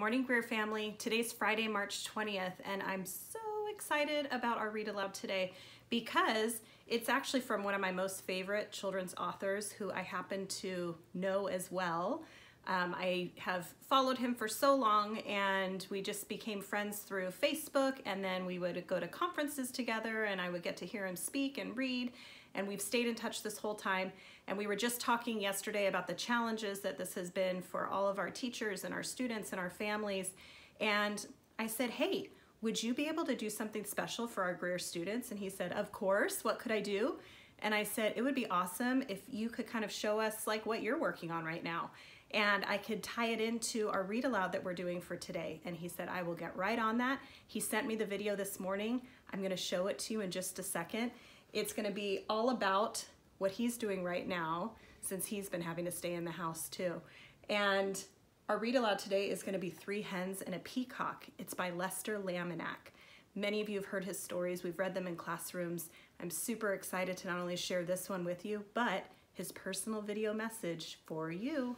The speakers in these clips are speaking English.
morning, Greer family. Today's Friday, March 20th, and I'm so excited about our read aloud today because it's actually from one of my most favorite children's authors who I happen to know as well. I have followed him for so long, and we just became friends through Facebook, and then we would go to conferences together, and I would get to hear him speak and read, and we've stayed in touch this whole time. And we were just talking yesterday about the challenges that this has been for all of our teachers and our students and our families. And I said, hey, would you be able to do something special for our Greer students? And he said, of course, what could I do? And I said, it would be awesome if you could kind of show us like what you're working on right now. And I could tie it into our read aloud that we're doing for today. And he said, I will get right on that. He sent me the video this morning. I'm gonna show it to you in just a second. It's gonna be all about what he's doing right now, since he's been having to stay in the house too. And our read aloud today is gonna be 3 Hens and a Peacock. It's by Laminack. Many of you have heard his stories. We've read them in classrooms. I'm super excited to not only share this one with you, but his personal video message for you.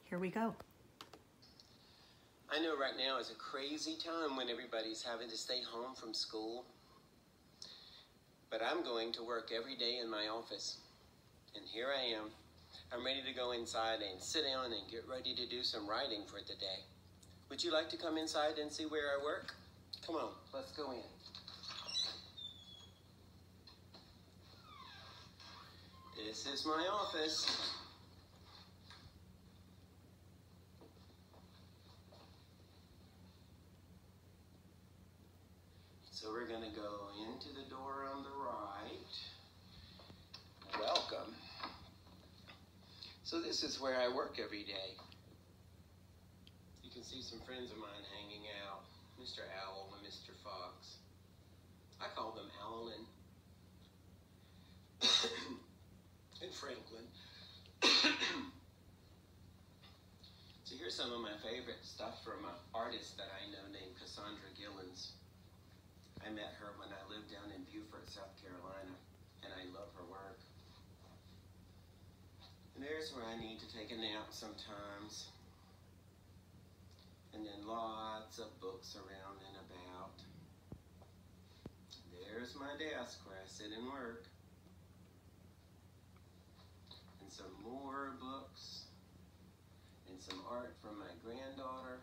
Here we go. I know right now is a crazy time when everybody's having to stay home from school, but I'm going to work every day in my office, and here I am. I'm ready to go inside and sit down and get ready to do some writing for the day. Would you like to come inside and see where I work? Come on, let's go in. This is my office. So we're going to go into the door on the right. Welcome. So this is where I work every day. You can see some friends of mine hanging out. Mr. Owl and Mr. Fox. I call them Owlin. And Franklin. So here's some of my favorite stuff from an artist that I know named Cassandra Gillens. I met her when I lived down in Beaufort, South Carolina, and I love her work. And there's where I need to take a nap sometimes. And then lots of books around and about. There's my desk where I sit and work. And some more books. And some art from my granddaughter.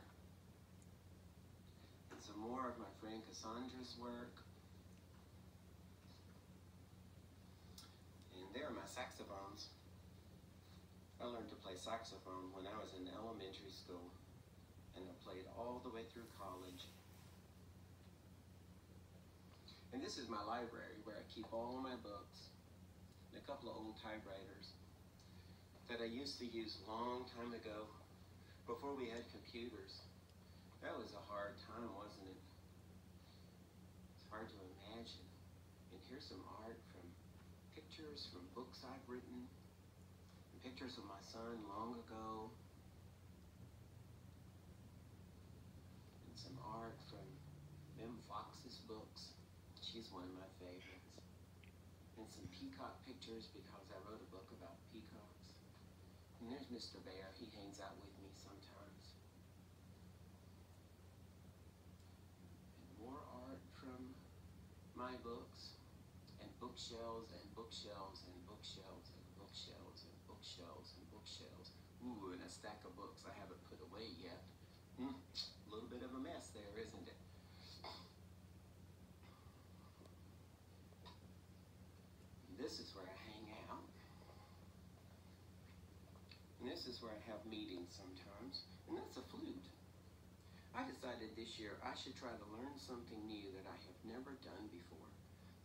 Some more of my friend Cassandra's work. And there are my saxophones. I learned to play saxophone when I was in elementary school, and I played all the way through college. And this is my library where I keep all of my books and a couple of old typewriters that I used to use a long time ago before we had computers. That was a hard time, wasn't it? It's hard to imagine. And here's some art from pictures from books I've written, and pictures of my son long ago, and some art from Mem Fox's books. She's one of my favorites. And some peacock pictures because I wrote a book about peacocks. And there's Mr. Bear. He hangs out with me sometimes. My books, and bookshelves, and bookshelves, and bookshelves, and bookshelves, and bookshelves, and bookshelves. Ooh, and a stack of books I haven't put away yet. A little bit of a mess there, isn't it? And this is where I hang out. And this is where I have meetings sometimes. And that's a flute. I decided this year I should try to learn something new that I have never done before.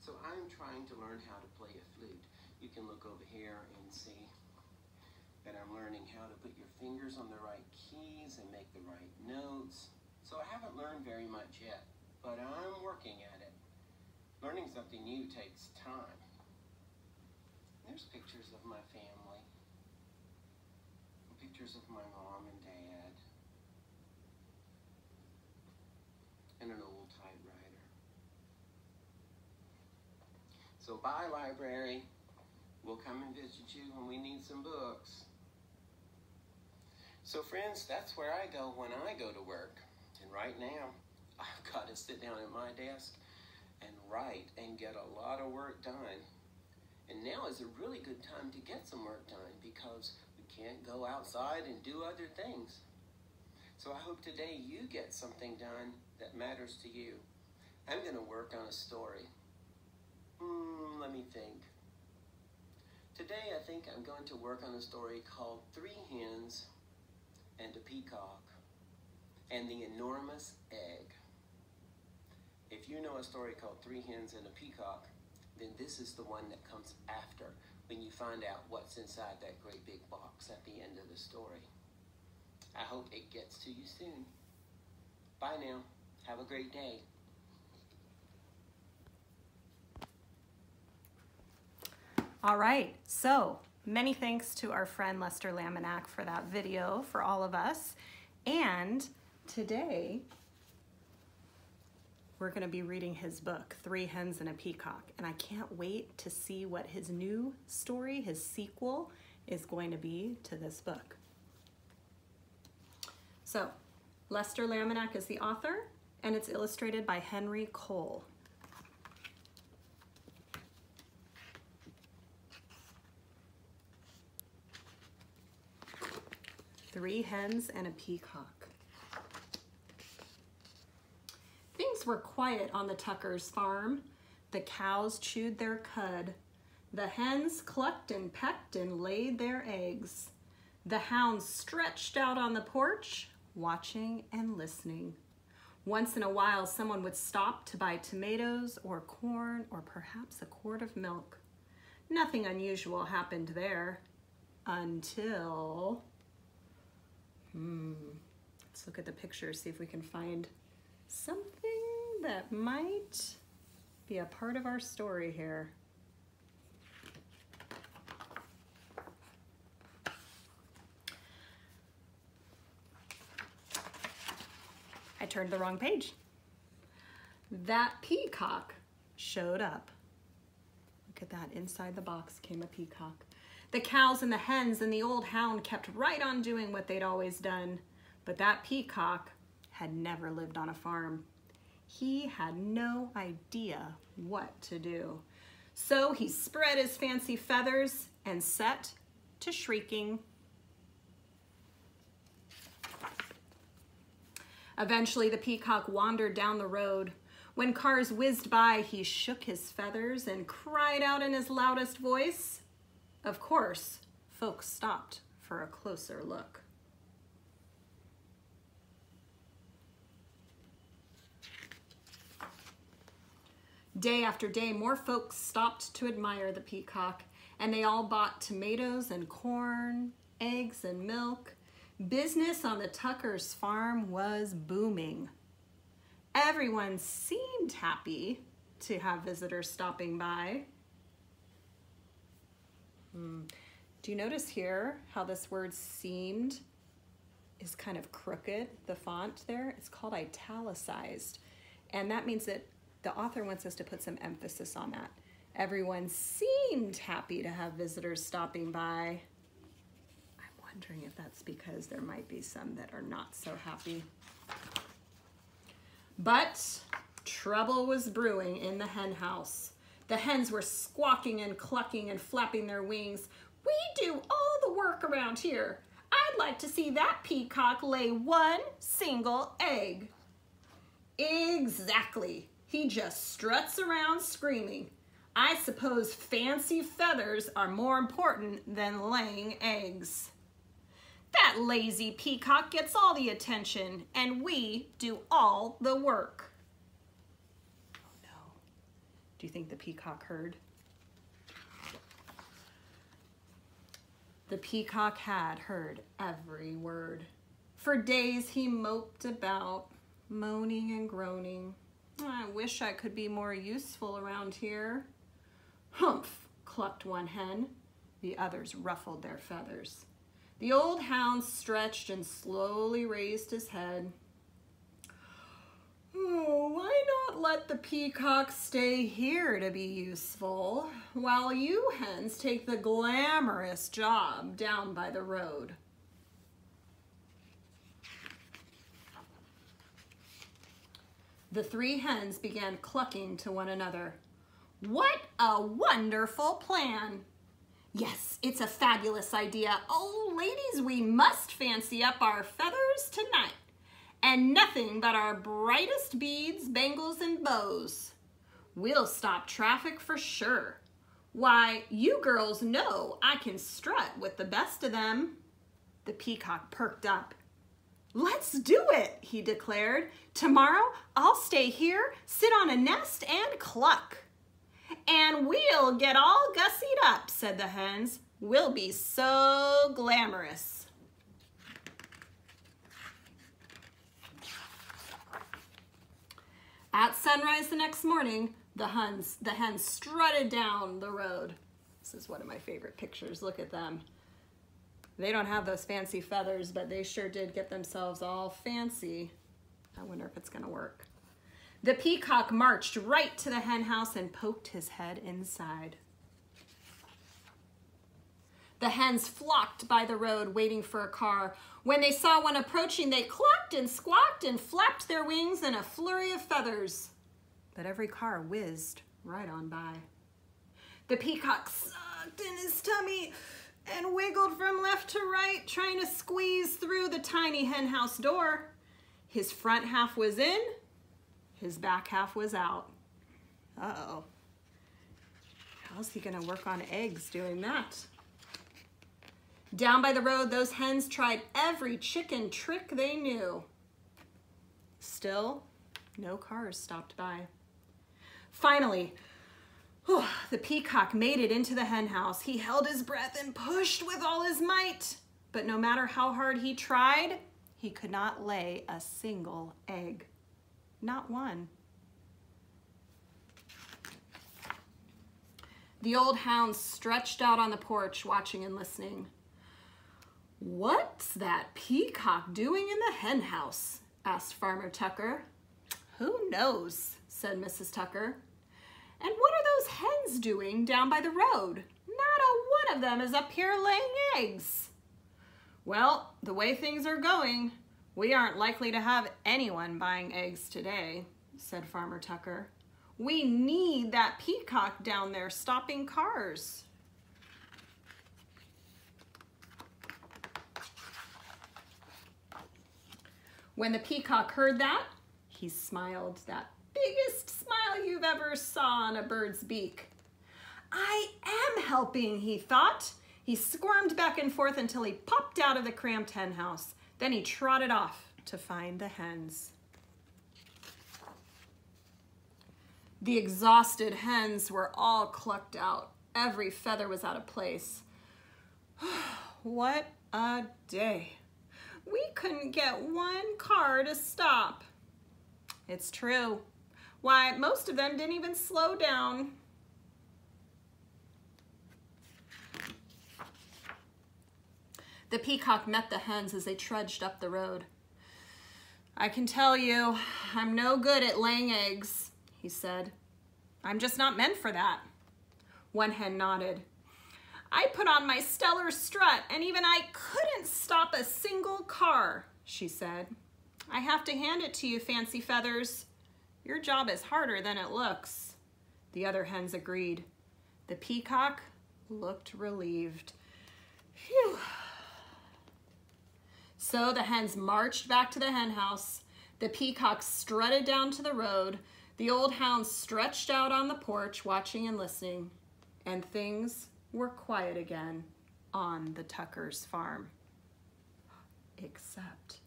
So I'm trying to learn how to play a flute. You can look over here and see that I'm learning how to put your fingers on the right keys and make the right notes. So I haven't learned very much yet, but I'm working at it. Learning something new takes time. There's pictures of my family. Pictures of my mom and dad. And an old typewriter. So bye, library. We'll come and visit you when we need some books. So friends, that's where I go when I go to work. And right now, I've got to sit down at my desk and write and get a lot of work done. And now is a really good time to get some work done because we can't go outside and do other things. So I hope today you get something done that matters to you. I'm going to work on a story. Let me think. Today I think I'm going to work on a story called 3 Hens and a Peacock and the Enormous Egg. If you know a story called 3 Hens and a Peacock, then this is the one that comes after when you find out what's inside that great big box at the end of the story. I hope it gets to you soon. Bye now. Have a great day. All right, so many thanks to our friend Lester Laminack for that video for all of us. And today, we're gonna be reading his book, 3 Hens and a Peacock. And I can't wait to see what his new story, his sequel, is going to be to this book. So, Lester Laminack is the author, and it's illustrated by Henry Cole. Three Hens and a Peacock. Things were quiet on the Tuckers' farm. The cows chewed their cud. The hens clucked and pecked and laid their eggs. The hounds stretched out on the porch, watching and listening. Once in a while, someone would stop to buy tomatoes or corn or perhaps a quart of milk. Nothing unusual happened there until... Let's look at the picture, see if we can find something that might be a part of our story here. I turned the wrong page. That peacock showed up. Look at that, inside the box came a peacock. The cows and the hens and the old hound kept right on doing what they'd always done. But that peacock had never lived on a farm. He had no idea what to do. So he spread his fancy feathers and set to shrieking. Eventually, the peacock wandered down the road. When cars whizzed by, he shook his feathers and cried out in his loudest voice. Of course, folks stopped for a closer look. Day after day, more folks stopped to admire the peacock, and they all bought tomatoes and corn, eggs and milk. Business on the Tuckers' farm was booming. Everyone seemed happy to have visitors stopping by. Do you notice here how this word seemed is kind of crooked, the font there? It's called italicized. And that means that the author wants us to put some emphasis on that. Everyone seemed happy to have visitors stopping by. I'm wondering if that's because there might be some that are not so happy. But trouble was brewing in the hen house. The hens were squawking and clucking and flapping their wings. We do all the work around here. I'd like to see that peacock lay one single egg. Exactly. He just struts around screaming. I suppose fancy feathers are more important than laying eggs. That lazy peacock gets all the attention, and we do all the work. Do you think the peacock heard? The peacock had heard every word. For days he moped about, moaning and groaning. I wish I could be more useful around here. Humph, clucked one hen. The others ruffled their feathers. The old hound stretched and slowly raised his head. Oh, Why not let the peacock stay here to be useful while you hens take the glamorous job down by the road? The three hens began clucking to one another. What a wonderful plan! Yes, it's a fabulous idea. Oh, ladies, we must fancy up our feathers tonight. And nothing but our brightest beads, bangles, and bows. We'll stop traffic for sure. Why, you girls know I can strut with the best of them. The peacock perked up. Let's do it, he declared. Tomorrow I'll stay here, sit on a nest, and cluck. And we'll get all gussied up, said the hens. We'll be so glamorous. At sunrise the next morning, the hens strutted down the road. This is one of my favorite pictures. Look at them. They don't have those fancy feathers, but they sure did get themselves all fancy. I wonder if it's gonna work. The peacock marched right to the hen house and poked his head inside. The hens flocked by the road waiting for a car. When they saw one approaching, they clucked and squawked and flapped their wings in a flurry of feathers. But every car whizzed right on by. The peacock sucked in his tummy and wiggled from left to right, trying to squeeze through the tiny hen house door. His front half was in, his back half was out. Uh-oh. How's he gonna work on eggs doing that? Down by the road, those hens tried every chicken trick they knew. Still, no cars stopped by. Finally, the peacock made it into the hen house. He held his breath and pushed with all his might. But no matter how hard he tried, he could not lay a single egg. Not one. The old hound stretched out on the porch, watching and listening. What's that peacock doing in the hen house? Asked Farmer Tucker. Who knows, said Mrs. Tucker. And what are those hens doing down by the road? Not a one of them is up here laying eggs. Well, the way things are going, we aren't likely to have anyone buying eggs today, said Farmer Tucker. We need that peacock down there stopping cars. When the peacock heard that, he smiled that biggest smile you've ever saw on a bird's beak. I am helping, he thought. He squirmed back and forth until he popped out of the cramped hen house. Then he trotted off to find the hens. The exhausted hens were all clucked out. Every feather was out of place. What a day. We couldn't get one car to stop. It's true. Why, most of them didn't even slow down. The peacock met the hens as they trudged up the road. I can tell you, I'm no good at laying eggs, he said. I'm just not meant for that. One hen nodded. I put on my stellar strut, and even I couldn't stop a single car, she said. I have to hand it to you, Fancy Feathers. Your job is harder than it looks. The other hens agreed. The peacock looked relieved. Phew. So the hens marched back to the hen house. The peacock strutted down to the road. The old hound stretched out on the porch, watching and listening. And things were quiet again on the Tuckers' farm. Except,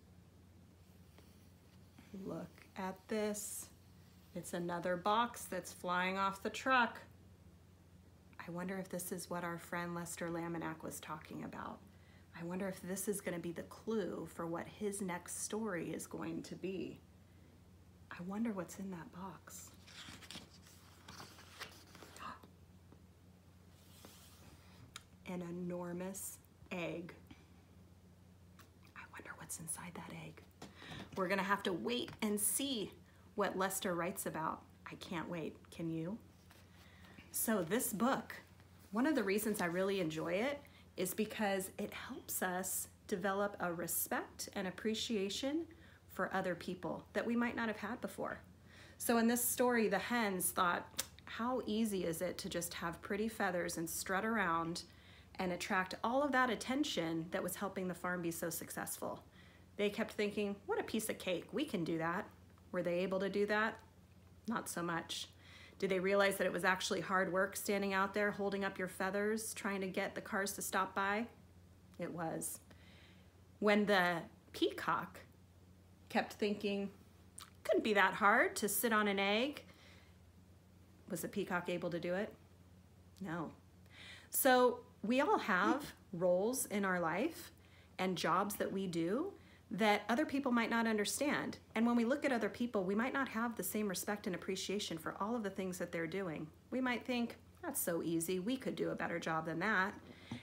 look at this. It's another box that's flying off the truck. I wonder if this is what our friend Lester Laminack was talking about. I wonder if this is going to be the clue for what his next story is going to be. I wonder what's in that box. An enormous egg. I wonder what's inside that egg. We're gonna have to wait and see. what Lester writes about. I can't wait. Can you? So this book, one of the reasons I really enjoy it is because it helps us develop a respect and appreciation for other people that we might not have had before. So in this story, the hens thought, how easy is it to just have pretty feathers and strut around and attract all of that attention that was helping the farm be so successful? They kept thinking, what a piece of cake, we can do that. Were they able to do that? Not so much. Did they realize that it was actually hard work standing out there holding up your feathers, trying to get the cars to stop by? It was. When the peacock kept thinking, couldn't be that hard to sit on an egg, was the peacock able to do it? No. So we all have roles in our life and jobs that we do that other people might not understand. And when we look at other people, we might not have the same respect and appreciation for all of the things that they're doing. We might think, that's so easy, we could do a better job than that.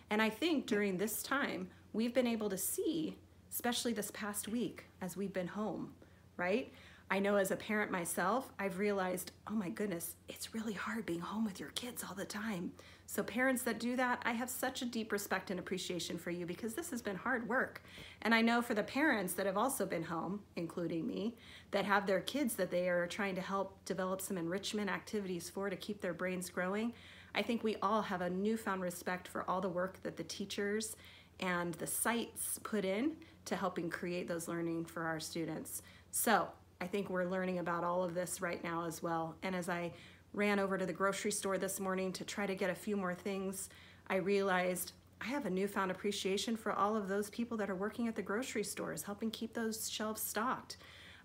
And I think during this time, we've been able to see, especially this past week as we've been home, right? I know as a parent myself, I've realized, oh my goodness, it's really hard being home with your kids all the time. So parents that do that, I have such a deep respect and appreciation for you because this has been hard work. And I know for the parents that have also been home, including me, that have their kids that they are trying to help develop some enrichment activities for to keep their brains growing, I think we all have a newfound respect for all the work that the teachers and the sites put in to helping create those learning for our students. So I think we're learning about all of this right now as well. And as I ran over to the grocery store this morning to try to get a few more things, I realized I have a newfound appreciation for all of those people that are working at the grocery stores, helping keep those shelves stocked.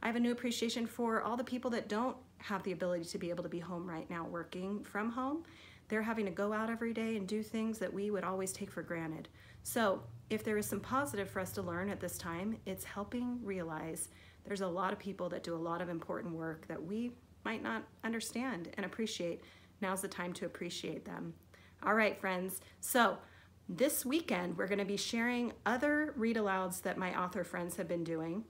I have a new appreciation for all the people that don't have the ability to be able to be home right now working from home. They're having to go out every day and do things that we would always take for granted. So if there is some positive for us to learn at this time, it's helping realize there's a lot of people that do a lot of important work that we might not understand and appreciate. Now's the time to appreciate them. All right, friends. So this weekend, we're going to be sharing other read-alouds that my author friends have been doing.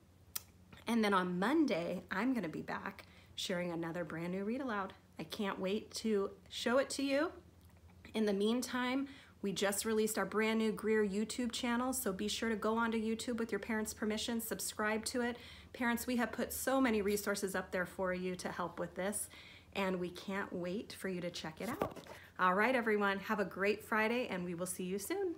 And then on Monday, I'm going to be back sharing another brand new read-aloud. I can't wait to show it to you. In the meantime, we just released our brand new Greer YouTube channel, so be sure to go onto YouTube with your parents' permission, subscribe to it. Parents, we have put so many resources up there for you to help with this, and we can't wait for you to check it out. All right, everyone, have a great Friday, and we will see you soon.